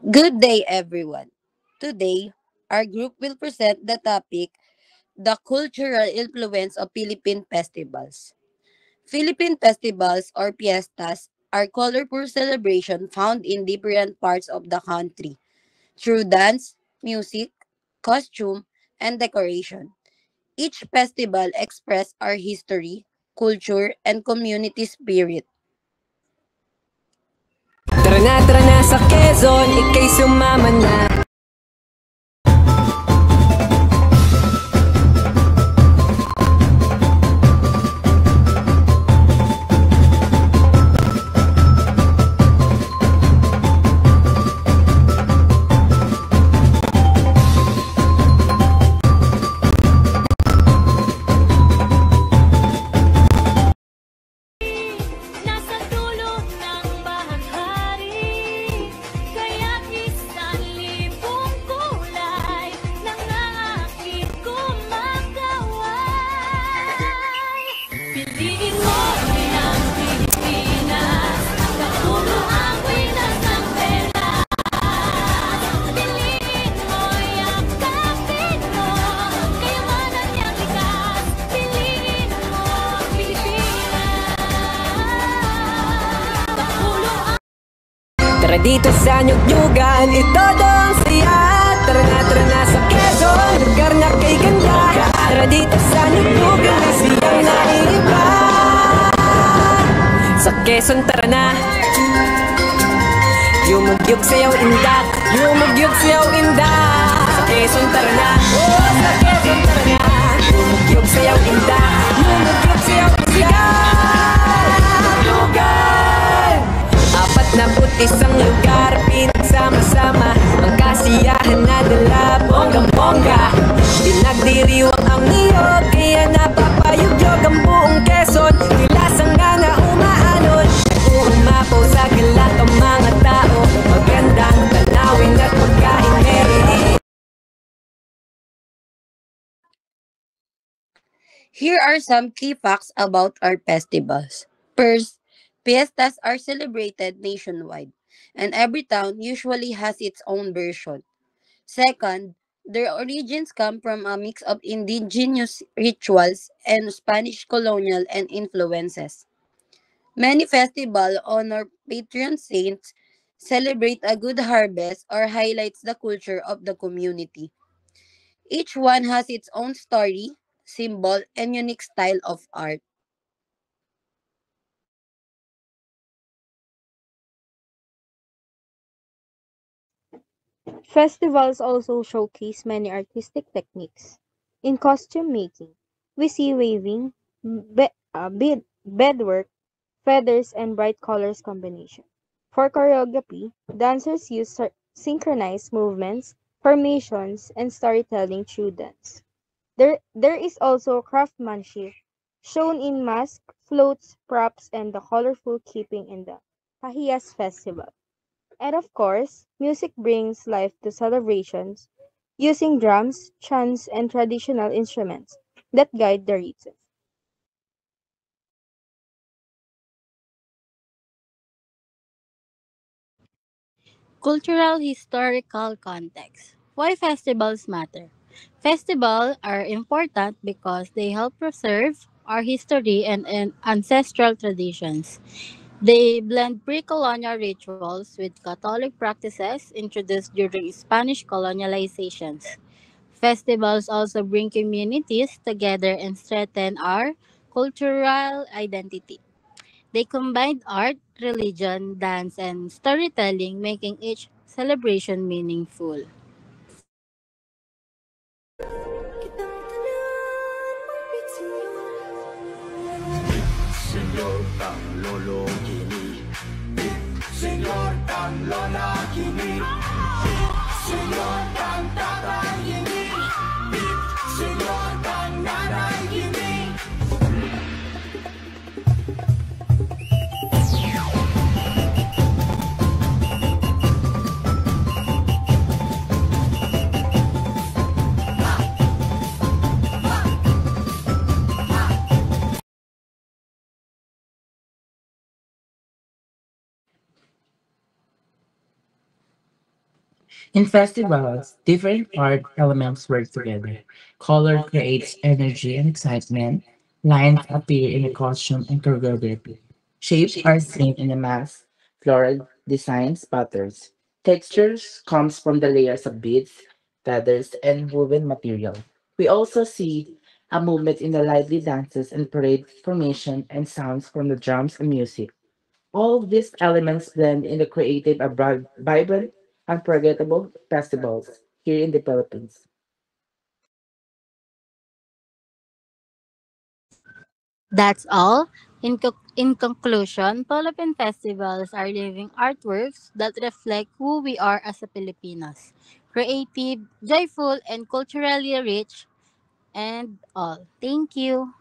Good day, everyone. Today, our group will present the topic The Cultural Influence of Philippine Festivals. Philippine festivals or fiestas are colorful celebrations found in different parts of the country through dance, music, costume, and decoration. Each festival expresses our history, culture, and community spirit. Tara na sa Quezon, ika'y sumama na. Nasa dulo ng bahaghari, kaya't isang libong kulay nangangakit kumakaway. Piliin mo rin ang Pilipinas, kapulo ang winas ng Pelas. Piliin mo, yakapin mo, kayamanan niyang likas. Piliin mo, Pilipinas. Kapulo ang Tara dito sa Nyugnyugan, ito ang saya. Tara na sa Quezon, lugar na kay ganda. Tara dito sa Nyugnyugan, may siyang naiiba. Sa Quezon tara na, yumugyug sayaw indak, yumugyug sayaw indak. Sa Quezon tara na, sa Quezon tara na, yumugyug sayaw indak, yumugyug sayaw lugar. Apat na isang lugar, pinagsama-sama ang kasiyahan na dala, bonggang-bongga. Pinagdiriwang ang niyog, kaya napapayugyog ang buong Quezon. Tilasang nga na umaalon, umapaw sa galat ang mga tao. Magandang tanawin at pagkain meron. Here are some key facts about our festivals. First, fiestas are celebrated nationwide, and every town usually has its own version. Second, their origins come from a mix of indigenous rituals and Spanish colonial and influences. Many festivals honor patron saints, celebrate a good harvest, or highlights the culture of the community. Each one has its own story, symbol, and unique style of art. Festivals also showcase many artistic techniques. In costume making, we see weaving, beadwork, feathers, and bright colors combination. For choreography, dancers use synchronized movements, formations, and storytelling through dance. There is also craftsmanship shown in masks, floats, props, and the colorful keeping in the Pahiyas Festival. And of course, music brings life to celebrations using drums, chants, and traditional instruments that guide the rituals. Cultural historical context. Why festivals matter? Festivals are important because they help preserve our history and ancestral traditions. They blend pre-colonial rituals with Catholic practices introduced during Spanish colonializations. Festivals also bring communities together and strengthen our cultural identity. They combine art, religion, dance, and storytelling, making each celebration meaningful. Señor Kang Lolo Kini, Señor Kang Lola Kini, Señor Kang Tatay Kini, Señor Kang Nanay Kini. In festivals, different art elements work together. Color creates energy and excitement. Lines appear in the costume and choreography. Shapes are seen in the mask, floral designs, patterns. Textures comes from the layers of beads, feathers, and woven material. We also see a movement in the lively dances and parade formation and sounds from the drums and music. All these elements blend in the creative and vibrant, unforgettable festivals here in the Philippines. That's all. In conclusion, Philippine festivals are living artworks that reflect who we are as a Filipinos. Creative, joyful, and culturally rich, and all. Thank you.